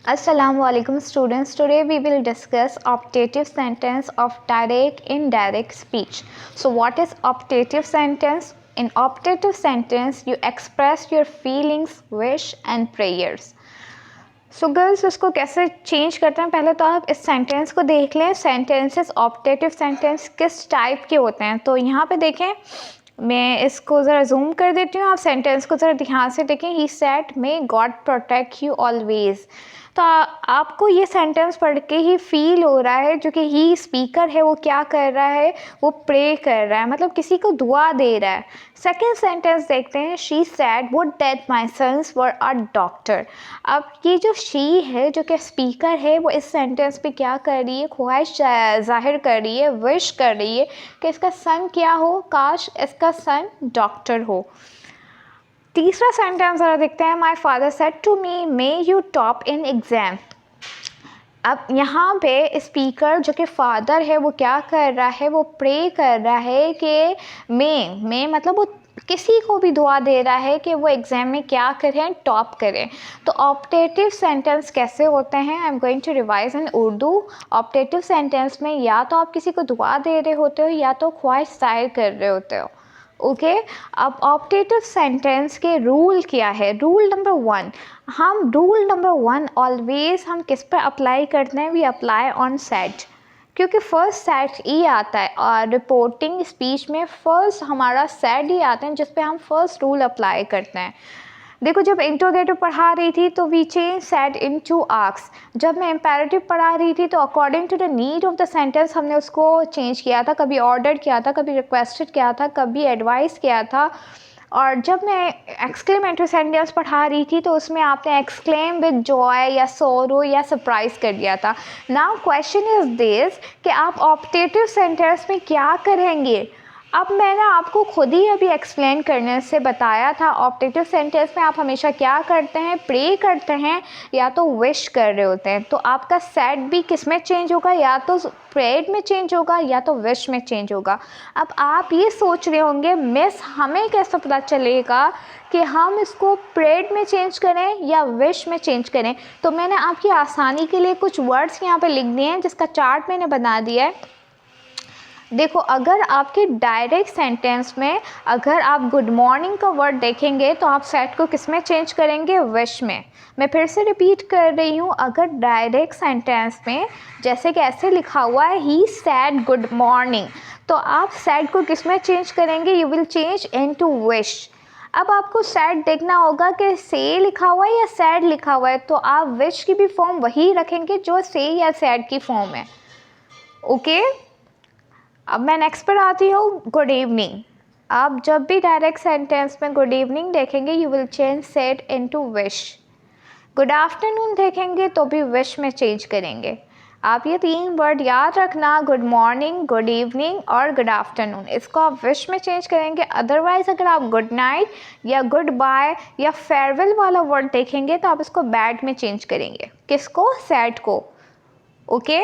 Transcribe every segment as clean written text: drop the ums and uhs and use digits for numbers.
Assalamualaikum students. Today we will discuss optative sentence of direct indirect speech. So what is optative sentence? In optative sentence you express your feelings, wish and prayers. So girls उसको कैसे change करते हैं, पहले तो आप इस sentence को देख लें. सेंटेंसेस ऑप्टेटिव सेंटेंस किस टाइप के होते हैं. तो यहाँ पे देखें, मैं इसको ज़रा जूम कर देती हूँ, आप सेंटेंस को ज़रा ध्यान से देखें. He said may God protect you always. तो आपको ये सेंटेंस पढ़ के ही फील हो रहा है जो कि ही स्पीकर है वो क्या कर रहा है, वो प्रे कर रहा है, मतलब किसी को दुआ दे रहा है. सेकेंड सेंटेंस देखते हैं. She said would that my sons were a doctor. अब ये जो शी है जो कि स्पीकर है वो इस सेंटेंस पे क्या कर रही है, ख्वाहिश जाहिर कर रही है, विश कर रही है कि इसका सन क्या हो, काश इसका सन डॉक्टर हो. तीसरा सेंटेंस ज़रा देखते हैं. My father said to me may you top in exam. अब यहाँ पे स्पीकर जो कि फादर है वो क्या कर रहा है, वो प्रे कर रहा है कि मे मतलब वो किसी को भी दुआ दे रहा है कि वो एग्ज़ाम में क्या करें, टॉप करें. तो ऑप्टेटिव सेंटेंस कैसे होते हैं, I am going to revise in Urdu. Optative sentence में या तो आप किसी को दुआ दे रहे होते हो या तो ख्वाहिश जाहिर कर रहे होते हो. ओके अब ऑप्टेटिव सेंटेंस के रूल क्या है. रूल नंबर 1, ऑलवेज हम किस पर अप्लाई करते हैं, वी अप्लाई ऑन सेड, क्योंकि फर्स्ट सेट ई आता है और रिपोर्टिंग स्पीच में फर्स्ट हमारा सेड ही आता है जिस पे हम फर्स्ट रूल अप्लाई करते हैं. देखो, जब इंट्रोगेटिव पढ़ा रही थी तो we change said into ask. जब मैं इम्पेरेटिव पढ़ा रही थी तो according to the need of the sentence हमने उसको चेंज किया था. कभी ऑर्डर किया था, कभी रिक्वेस्टेड किया था, कभी एडवाइस किया था. और जब मैं एक्सक्लेमेटरी सेंटेंस पढ़ा रही थी तो उसमें आपने एक्सक्लेम विद जॉय या सोरो या सरप्राइज कर दिया था. नाउ क्वेश्चन इज दिस कि आप ऑप्टेटिव सेंटेंस में क्या करेंगे. अब मैंने आपको खुद ही अभी एक्सप्लेन करने से बताया था. ऑप्टेटिव सेंटेंस में आप हमेशा क्या करते हैं, प्रे करते हैं या तो विश कर रहे होते हैं. तो आपका सैड भी किस में चेंज होगा, या तो प्रेड में चेंज होगा या तो विश में चेंज होगा. अब आप ये सोच रहे होंगे मिस हमें कैसे पता चलेगा कि हम इसको प्रेड में चेंज करें या विश में चेंज करें. तो मैंने आपकी आसानी के लिए कुछ वर्ड्स यहाँ पे लिख दिए हैं जिसका चार्ट मैंने बना दिया है. देखो, अगर आपके डायरेक्ट सेंटेंस में अगर आप गुड मॉर्निंग का वर्ड देखेंगे तो आप सेट को किस में चेंज करेंगे, विश में. मैं फिर से रिपीट कर रही हूँ. अगर डायरेक्ट सेंटेंस में जैसे कि ऐसे लिखा हुआ है ही सैड गुड मॉर्निंग, तो आप सैड को किस में चेंज करेंगे, you will change into wish. अब आपको सैड देखना होगा कि से लिखा हुआ है या सैड लिखा हुआ है, तो आप विश की भी फॉर्म वही रखेंगे जो से या सैड की फॉर्म है. ओके अब मैं नेक्स्ट पर आती हूँ. Good evening. आप जब भी डायरेक्ट सेंटेंस में गुड इवनिंग देखेंगे you will change said into wish. Good afternoon देखेंगे तो भी विश में चेंज करेंगे. आप ये 3 वर्ड याद रखना, गुड मॉर्निंग, गुड इवनिंग और गुड आफ्टरनून. इसको आप विश में चेंज करेंगे. अदरवाइज़ अगर आप गुड नाइट या गुड बाय या फेयरवेल वाला वर्ड देखेंगे तो आप इसको बैड में चेंज करेंगे. किसको, सैड को. ओके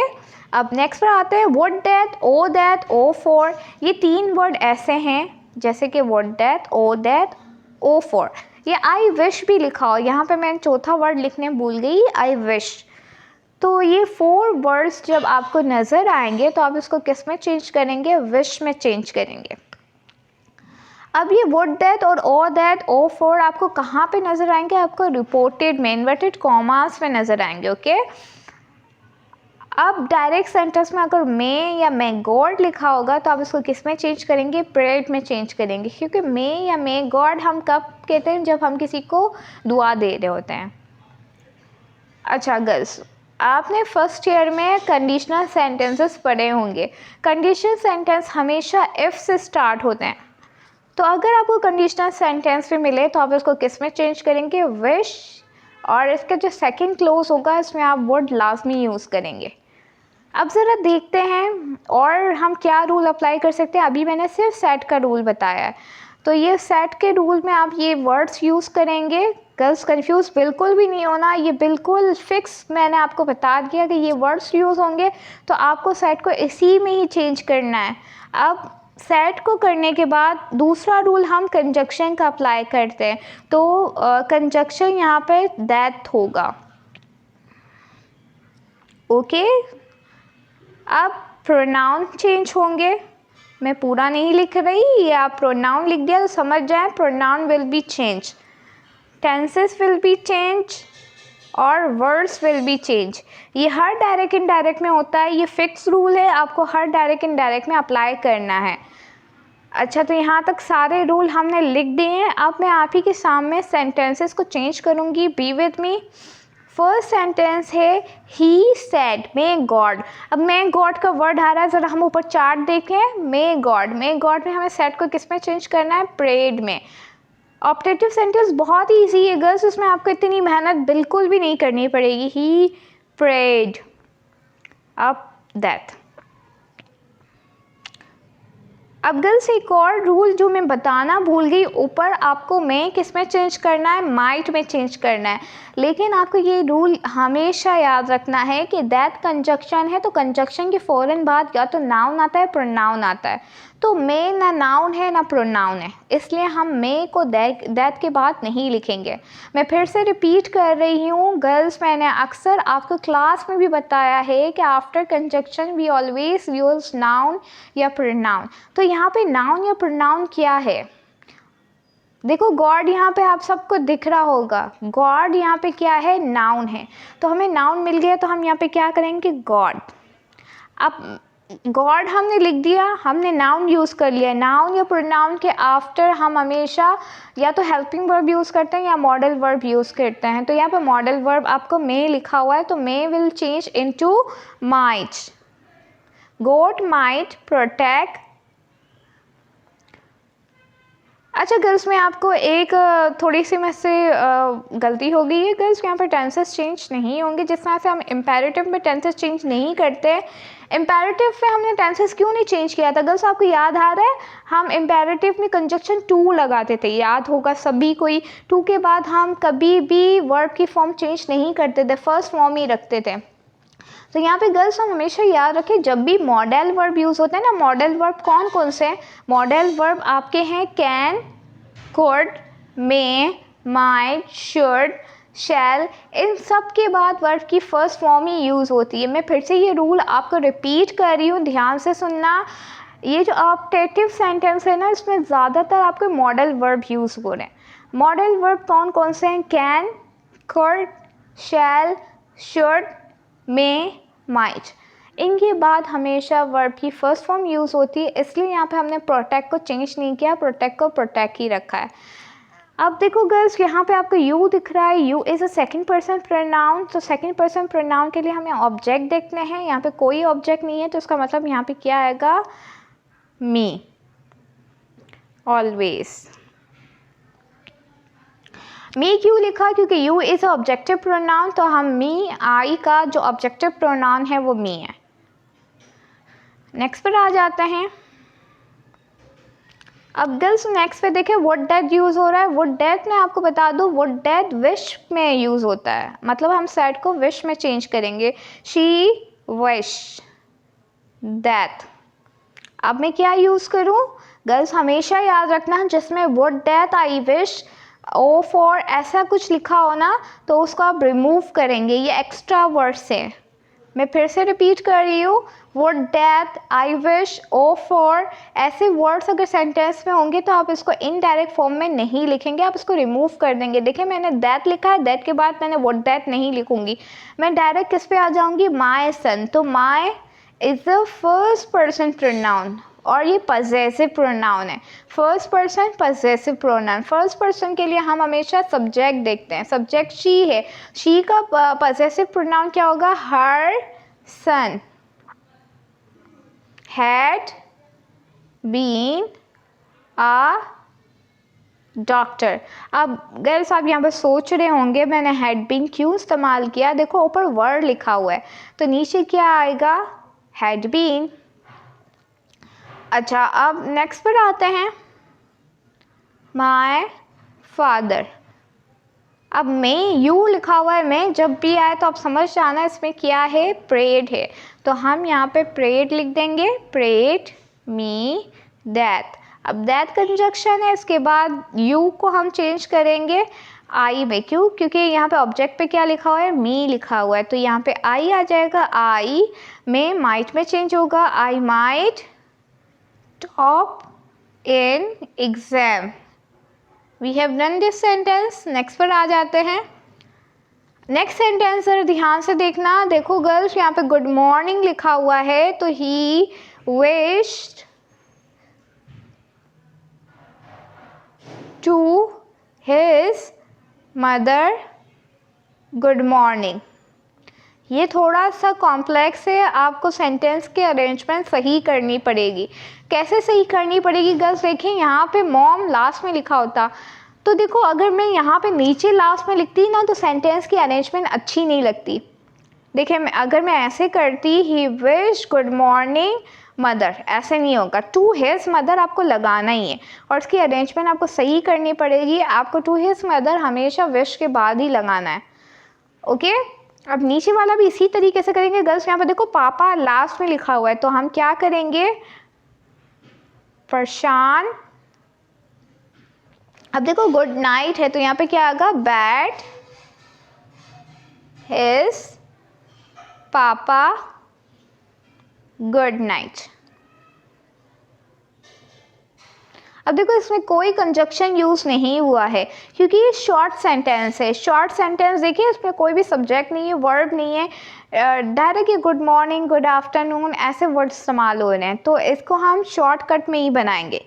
अब नेक्स्ट पर आते हैं. Would that, oh that, oh for. ये 3 वर्ड ऐसे हैं जैसे कि would that, oh that, oh for. ये आई विश भी लिखा हो, यहाँ पे मैं चौथा वर्ड लिखने भूल गई, आई विश. तो ये 4 वर्ड्स जब आपको नज़र आएंगे तो आप इसको किस में चेंज करेंगे, विश में चेंज करेंगे. अब ये वुड दैट और ओ दैट, ओ फॉर आपको कहाँ पे नज़र आएंगे, आपको रिपोर्टेड में इन्वर्टेड कॉमास में नज़र आएंगे. ओके अब डायरेक्ट सेंटेंस में अगर मे या मे गॉड लिखा होगा तो आप इसको किस में चेंज करेंगे, प्रेड में चेंज करेंगे. क्योंकि मे या मे गॉड हम कब कहते हैं, जब हम किसी को दुआ दे रहे होते हैं. अच्छा गर्ल्स, आपने फर्स्ट ईयर में कंडीशनल सेंटेंसेस पढ़े होंगे. कंडीशनल सेंटेंस हमेशा इफ़ से स्टार्ट होते हैं. तो अगर आपको कंडीशनल सेंटेंस भी मिले तो आप इसको किस में चेंज करेंगे, विश. और इसका जो सेकंड क्लोज होगा इसमें आप वुड लाजमी यूज़ करेंगे. अब ज़रा देखते हैं और हम क्या रूल अप्लाई कर सकते हैं. अभी मैंने सिर्फ सेट का रूल बताया है, तो ये सेट के रूल में आप ये वर्ड्स यूज़ करेंगे. गर्ल्स कंफ्यूज बिल्कुल भी नहीं होना, ये बिल्कुल फिक्स मैंने आपको बता दिया कि ये वर्ड्स यूज़ होंगे, तो आपको सेट को इसी में ही चेंज करना है. अब सेट को करने के बाद दूसरा रूल हम कंजक्शन का अप्लाई करते हैं. तो कंजक्शन यहाँ पे दैट होगा. ओके। अब प्रोनाउन चेंज होंगे, मैं पूरा नहीं लिख रही, ये आप प्रोनाउन लिख दिया तो समझ जाए। Pronoun will be change, tenses will be change और वर्ड्स विल बी चेंज। ये हर डायरेक्ट इनडायरेक्ट में होता है, ये फिक्स रूल है, आपको हर डायरेक्ट इनडायरेक्ट में अप्लाई करना है। अच्छा, तो यहाँ तक सारे रूल हमने लिख दिए हैं। अब मैं आप ही के सामने सेंटेंसेस को चेंज करूँगी, be with me. First sentence है ही सेड मे गॉड। अब मे गॉड का वर्ड आ रहा है, ज़रा हम ऊपर चार्ट देखें। मे गॉड में हमें सेड को किस में चेंज करना है? प्रेड में। ऑप्टेटिव सेंटेंस बहुत ही ईजी है गर्ल्स, उसमें आपको इतनी मेहनत बिल्कुल भी नहीं करनी पड़ेगी। He prayed up that. अब गर्ल्स एक और रूल जो मैं बताना भूल गई, ऊपर आपको में किस में चेंज करना है? माइट में चेंज करना है। लेकिन आपको ये रूल हमेशा याद रखना है कि दैट कंजक्शन है, तो कंजक्शन के फ़ौरन बाद या तो नाउन आता है प्रोनाउन आता है। तो में ना नाउन है ना प्रोनाउन है, इसलिए हम में को दैट के बाद नहीं लिखेंगे। मैं फिर से रिपीट कर रही हूँ गर्ल्स, मैंने अक्सर आपको क्लास में भी बताया है कि after conjunction we always use noun या प्रोनाउन। तो यहाँ पे नाउन या प्रोनाउन क्या है? देखो गॉड यहाँ पे आप सबको दिख रहा होगा, गॉड यहाँ पे क्या है? नाउन है। तो हमें नाउन मिल गया, तो हम यहाँ पे क्या करेंगे? गॉड। अब गॉड हमने लिख दिया, हमने नाउन यूज़ कर लिया। नाउन या प्रोनाउन के आफ्टर हम हमेशा या तो हेल्पिंग वर्ब यूज़ करते हैं या मॉडल वर्ब यूज़ करते हैं। तो यहाँ पे मॉडल वर्ब आपको मे लिखा हुआ है, तो may will change into might. Got might protect. अच्छा गर्ल्स, मैं आपको एक थोड़ी सी मुझसे गलती हो गई है गर्ल्स, यहाँ पर टेंसेस चेंज नहीं होंगे। जिस तरह से हम इम्पेरेटिव में टेंसेस चेंज नहीं करते, इम्पेरेटिव में हमने टेंसेस क्यों नहीं चेंज किया था गर्ल्स? आपको याद आ रहा है? हम इम्पेरेटिव में कंजक्शन टू लगाते थे, याद होगा सभी कोई। टू के बाद हम कभी भी वर्ब की फॉर्म चेंज नहीं करते थे, फर्स्ट फॉर्म ही रखते थे। तो यहाँ पे गर्ल्स हम हमेशा याद रखें, जब भी मॉडल वर्ब यूज़ होते हैं ना, मॉडल वर्ब कौन कौन से हैं? मॉडल वर्ब आपके हैं can, could, may, might, should, shall. इन सब के बाद वर्ब की फर्स्ट फॉर्म ही यूज़ होती है। मैं फिर से ये रूल आपको रिपीट कर रही हूँ, ध्यान से सुनना। ये जो ऑप्टेटिव सेंटेंस है ना, इसमें ज़्यादातर आपके मॉडल वर्ब यूज़ हो रहे हैं। मॉडल वर्ब कौन कौन से हैं? Can, could, shall, should, may, might. इनके बाद हमेशा वर्ब की फर्स्ट फॉर्म यूज़ होती है, इसलिए यहाँ पे हमने प्रोटेक्ट को चेंज नहीं किया, प्रोटेक्ट को प्रोटेक्ट ही रखा है। अब देखो गर्ल्स, यहाँ पे आपको यू दिख रहा है, you is a second person pronoun. तो सेकंड पर्सन प्रोनाउन के लिए हमें ऑब्जेक्ट देखते हैं, यहाँ पे कोई ऑब्जेक्ट नहीं है, तो इसका मतलब यहाँ पे क्या आएगा? मी, ऑलवेज। मी क्यों लिखा? क्योंकि यू इज़ ऑब्जेक्टिव प्रोनाउन, तो हम मी, आई का जो ऑब्जेक्टिव प्रोनाउन है वो मी है। नेक्स्ट पर आ जाते हैं। अब गर्ल्स नेक्स्ट पे देखें, वुड डैट यूज़ हो रहा है। वुड डैट मैं आपको बता दूँ, वुड डैट विश में यूज़ होता है, मतलब हम सैड को विश में चेंज करेंगे। She wish that. अब मैं क्या यूज़ करूँ गर्ल्स? हमेशा याद रखना, जिसमें would that, I wish, oh for ऐसा कुछ लिखा हो ना, तो उसको आप रिमूव करेंगे, ये एक्स्ट्रा वर्ड्स है। मैं फिर से रिपीट कर रही हूँ, would that, I wish, oh for ऐसे वर्ड्स अगर सेंटेंस में होंगे तो आप इसको इनडायरेक्ट फॉर्म में नहीं लिखेंगे, आप इसको रिमूव कर देंगे। देखिए मैंने दैट लिखा है, दैट के बाद मैंने वुड डैट नहीं लिखूंगी, मैं डायरेक्ट किस पे आ जाऊंगी? My son. तो my is the first person pronoun और ये पजेसिव प्रोनाउन है। First person possessive pronoun. First person के लिए हम हमेशा सब्जेक्ट देखते हैं, सब्जेक्ट शी है, शी का पजेसिव प्रोनाउन क्या होगा? Her son had been a doctor. अब गर्ल्स आप यहाँ पर सोच रहे होंगे मैंने हैड बीन क्यों इस्तेमाल किया, देखो ऊपर वर्ड लिखा हुआ है तो नीचे क्या आएगा? Had been. अच्छा अब नेक्स्ट पर आते हैं, माय फादर। अब में यू लिखा हुआ है, में जब भी आए तो आप समझ जाना इसमें क्या है? प्रेड है, तो हम यहाँ पे प्रेड लिख देंगे, प्रेड मी दैट। अब दैट कंजक्शन है, इसके बाद यू को हम चेंज करेंगे, आई में, क्यों? क्योंकि यहाँ पे ऑब्जेक्ट पे क्या लिखा हुआ है? मी लिखा हुआ है, तो यहाँ पे आई आ जाएगा। आई में माइट में चेंज होगा, I might top in exam. We have done this sentence. Next पर आ जाते हैं। नेक्स्ट सेंटेंस जरा ध्यान से देखना। देखो गर्ल्स, यहाँ पे गुड मॉर्निंग लिखा हुआ है, तो he wished to his mother good morning. ये थोड़ा सा कॉम्प्लेक्स है, आपको सेंटेंस के अरेंजमेंट सही करनी पड़ेगी। कैसे सही करनी पड़ेगी गर्ल्स? देखिए यहाँ पे मॉम लास्ट में लिखा होता, तो देखो अगर मैं यहाँ पे नीचे लास्ट में लिखती ना तो सेंटेंस की अरेंजमेंट अच्छी नहीं लगती। देखिए अगर मैं ऐसे करती, ही विश गुड मॉर्निंग मदर, ऐसे नहीं होगा। टू हिज मदर आपको लगाना ही है और उसकी अरेंजमेंट आपको सही करनी पड़ेगी। आपको टू हिज मदर हमेशा विश के बाद ही लगाना है। ओके, अब नीचे वाला भी इसी तरीके से करेंगे गर्ल्स। यहाँ पर देखो पापा लास्ट में लिखा हुआ है, तो हम क्या करेंगे? प्रशांत। अब देखो गुड नाइट है, तो यहाँ पे क्या आएगा? बैड हिज पापा गुड नाइट। अब देखो इसमें कोई कंजक्शन यूज नहीं हुआ है क्योंकि ये शॉर्ट सेंटेंस है। शॉर्ट सेंटेंस देखिए इसमें कोई भी सब्जेक्ट नहीं है, वर्ब नहीं है, डायरेक्ट ये गुड मॉर्निंग गुड आफ्टरनून ऐसे वर्ड इस्तेमाल हो रहे हैं, तो इसको हम शॉर्टकट में ही बनाएंगे।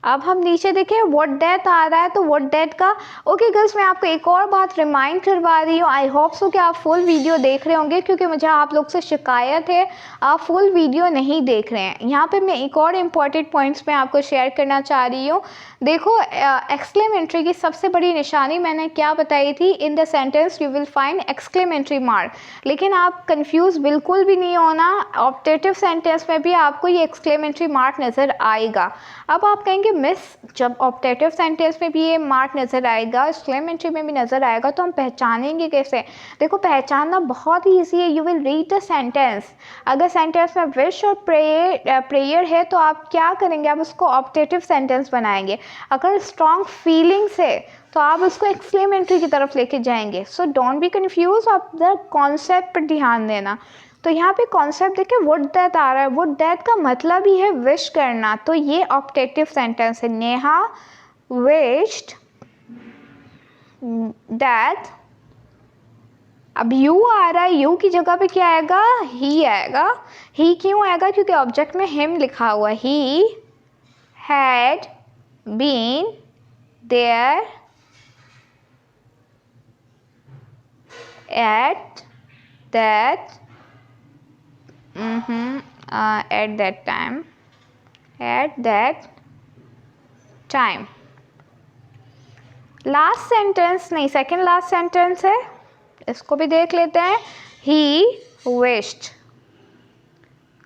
अब हम नीचे देखें व्हाट डेट आ रहा है, तो व्हाट डेट का ओके गर्ल्स मैं आपको एक और बात रिमाइंड करवा रही हूँ। आई होप सो कि आप फुल वीडियो देख रहे होंगे, क्योंकि मुझे आप लोग से शिकायत है आप फुल वीडियो नहीं देख रहे हैं। यहाँ पे मैं एक और इम्पॉर्टेंट पॉइंट्स मैं आपको शेयर करना चाह रही हूँ। देखो एक्सक्लेमेंट्री की सबसे बड़ी निशानी मैंने क्या बताई थी? In the sentence you will find exclamatory mark. लेकिन आप कंफ्यूज बिल्कुल भी नहीं होना, ऑप्टेटिव सेंटेंस में भी आपको ये एक्सक्लेमेंट्री मार्क नज़र आएगा। अब आप कहेंगे मिस जब ऑप्टेटिव सेंटेंस में भी ये मार्क नज़र आएगा, एक्सक्लेमेंट्री में भी नज़र आएगा, तो हम पहचानेंगे कैसे? देखो पहचानना बहुत ही ईजी है। You will read the sentence. अगर सेंटेंस में विश और प्रेयर है तो आप क्या करेंगे? आप उसको ऑप्टेटिव सेंटेंस बनाएंगे। अगर स्ट्रॉन्ग फीलिंग्स है तो आप उसको एक्सक्लेमेंट्री की तरफ लेके जाएंगे। सो डोंट बी कन्फ्यूज, आप द कॉन्सेप्ट पर ध्यान देना। तो यहाँ पे कॉन्सेप्ट देखिए वुड दैट आ रहा है, वुड दैट का मतलब ही है विश करना, तो ये ऑप्टेटिव सेंटेंस है। Neha wished that. अब यू आ रहा है, यू की जगह पे क्या आएगा? ही आएगा। ही क्यों आएगा? क्योंकि ऑब्जेक्ट में हिम लिखा हुआ है। He had been there at that at that time। Last sentence नहीं, सेकंड लास्ट सेंटेंस है, इसको भी देख लेते हैं। He wished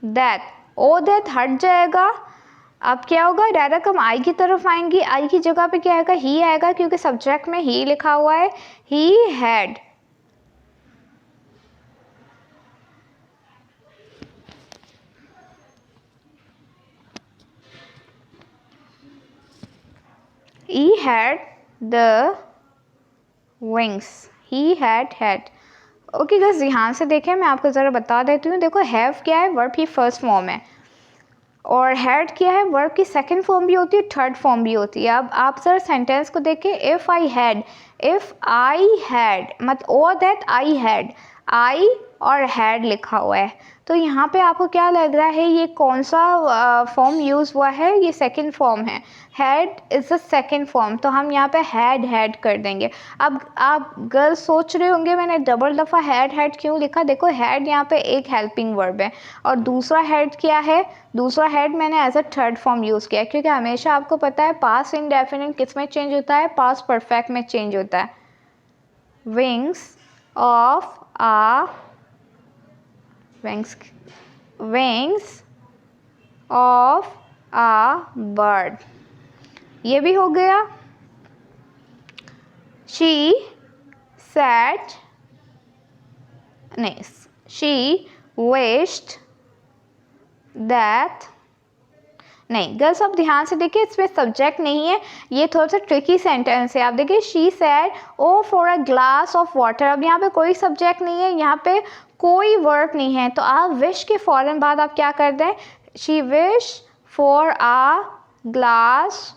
that, oh that हट जाएगा। अब क्या होगा? डायरेक्ट हम आई की तरफ आएंगे। आई की जगह पे क्या आएगा? ही आएगा, क्योंकि सब्जेक्ट में ही लिखा हुआ है। He had. He had the wings. He had। Okay guys ध्यान से देखें, मैं आपको ज़रा बता देती हूँ। देखो हैव क्या है? वर्ब की फर्स्ट फॉर्म है, और हैड क्या है? वर्ब की सेकंड फॉर्म भी होती है, थर्ड फॉर्म भी होती है। अब आप ज़रा सेंटेंस को देखें। इफ़ आई हैड मतलब ओ दैट आई हैड, आई और हैड लिखा हुआ है, तो यहाँ पे आपको क्या लग रहा है ये कौन सा फॉर्म यूज़ हुआ है? ये सेकंड फॉर्म है। Had is the second form, तो हम यहाँ पे हैड कर देंगे। अब आप गर्ल्स सोच रहे होंगे मैंने डबल दफ़ा हैड क्यों लिखा? देखो हैड यहाँ पे एक हेल्पिंग वर्ब है, और दूसरा हैड क्या है? दूसरा हैड मैंने as a third form use किया, क्योंकि हमेशा आपको पता है पास्ट इंडेफिनिट किस में चेंज होता है? पास्ट परफेक्ट में चेंज होता है। Wings of a wings of a bird, ये भी हो गया। she wished that, नहीं गर्ल्स, आप ध्यान से देखिए, इसमें सब्जेक्ट नहीं है, ये थोड़ा सा ट्रिकी सेंटेंस है। आप देखिए she said oh for a glass of water, अब यहाँ पे कोई सब्जेक्ट नहीं है, यहाँ पे कोई वर्ब नहीं है, तो आप विश के फ़ौरन बाद आप क्या कर दें, she wish for a glass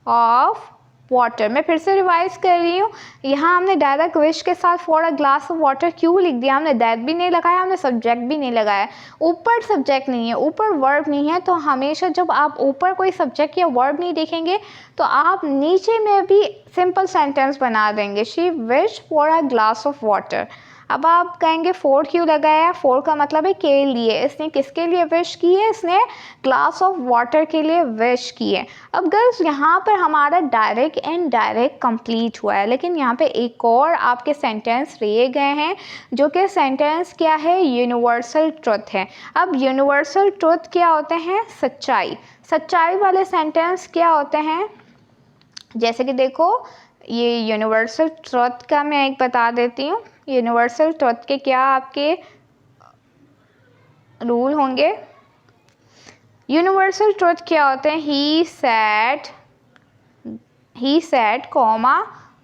of water. मैं फिर से रिवाइज कर रही हूँ, यहाँ हमने डायरेक्ट विश के साथ for a glass of water क्यों लिख दिया, हमने दैट भी नहीं लगाया, हमने सब्जेक्ट भी नहीं लगाया, ऊपर सब्जेक्ट नहीं है, ऊपर वर्ब नहीं है। तो हमेशा जब आप ऊपर कोई सब्जेक्ट या वर्ब नहीं देखेंगे तो आप नीचे में भी सिंपल सेंटेंस बना देंगे, she wish for a glass of water. अब आप कहेंगे फोर क्यों लगाया, फोर का मतलब है के लिए, इसने किसके लिए विश की है, इसने ग्लास ऑफ वाटर के लिए विश की है। अब गर्ल्स यहाँ पर हमारा डायरेक्ट एंड डायरेक्ट कंप्लीट हुआ है, लेकिन यहाँ पे एक और आपके सेंटेंस रह गए हैं, जो कि सेंटेंस क्या है, यूनिवर्सल ट्रुथ है। अब यूनिवर्सल ट्रुथ क्या होते हैं, सच्चाई, सच्चाई वाले सेंटेंस क्या होते हैं, जैसे कि देखो ये यूनिवर्सल ट्रुथ का मैं एक बता देती हूँ। यूनिवर्सल ट्रुथ के क्या आपके रूल होंगे, यूनिवर्सल ट्रुथ क्या होते हैं, he said comma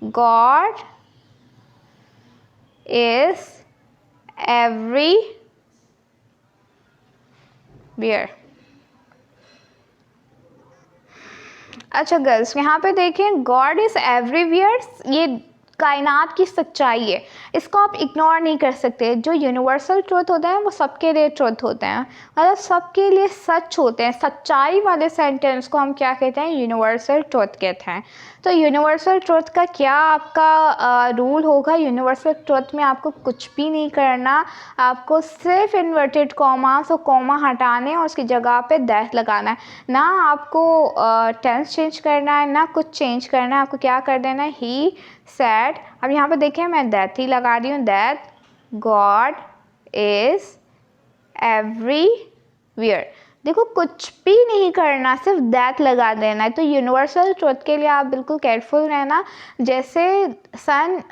God is everywhere. अच्छा गर्ल्स, यहाँ पे देखें गॉड इज़ एवरीवेयर, ये कायनात की सच्चाई है, इसको आप इग्नोर नहीं कर सकते। जो यूनिवर्सल ट्रुथ होते हैं वो सबके लिए ट्रुथ होते हैं, मतलब सबके लिए सच होते हैं। सच्चाई वाले सेंटेंस को हम क्या कहते हैं, यूनिवर्सल ट्रुथ कहते हैं। तो यूनिवर्सल ट्रुथ का क्या आपका रूल होगा, यूनिवर्सल ट्रुथ में आपको कुछ भी नहीं करना, आपको सिर्फ इन्वर्टेड कॉमास और कॉमा हटाने और उसकी जगह पे दैट लगाना है, ना आपको टेंस चेंज करना है, ना कुछ चेंज करना है, आपको क्या कर देना है, ही सैड। अब यहाँ पे देखें मैं दैट ही लगा रही हूँ, दैट गॉड इज़ एवरीवेयर। देखो कुछ भी नहीं करना, सिर्फ दैट लगा देना है। तो यूनिवर्सल ट्रुथ के लिए आप बिल्कुल केयरफुल रहना। जैसे सन,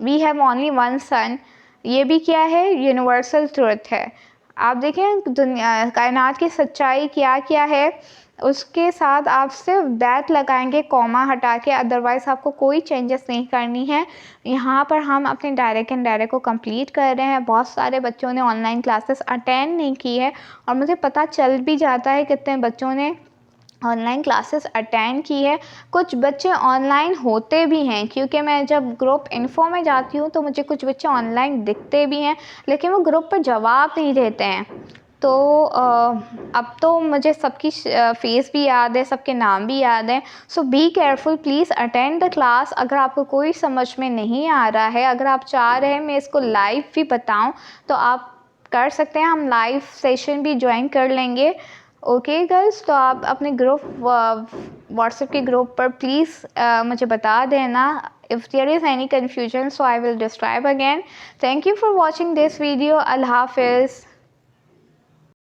वी हैव ओनली वन सन, ये भी क्या है, यूनिवर्सल ट्रुथ है। आप देखें दुनिया कायनात की सच्चाई क्या क्या है, उसके साथ आप सिर्फ दैट लगाएंगे कॉमा हटा के, अदरवाइज़ आपको कोई चेंजेस नहीं करनी है। यहाँ पर हम अपने डायरेक्ट एंड डायरेक्ट को कंप्लीट कर रहे हैं। बहुत सारे बच्चों ने ऑनलाइन क्लासेस अटेंड नहीं की है और मुझे पता चल भी जाता है कितने बच्चों ने ऑनलाइन क्लासेस अटेंड की है। कुछ बच्चे ऑनलाइन होते भी हैं, क्योंकि मैं जब ग्रुप इन्फो में जाती हूँ तो मुझे कुछ बच्चे ऑनलाइन दिखते भी हैं, लेकिन वो ग्रुप पर जवाब नहीं देते हैं। तो अब तो मुझे सबकी फेस भी याद है, सबके नाम भी याद हैं। So be careful, please attend the class. अगर आपको कोई समझ में नहीं आ रहा है, अगर आप चाह रहे हैं मैं इसको लाइव भी बताऊं, तो आप कर सकते हैं, हम लाइव सेशन भी ज्वाइन कर लेंगे। ओके गर्ल्स, तो आप अपने ग्रुप व्हाट्सएप के ग्रुप पर प्लीज़ मुझे बता देना if there is any confusion, so I will describe again. Thank you for watching this video. Allah Hafiz.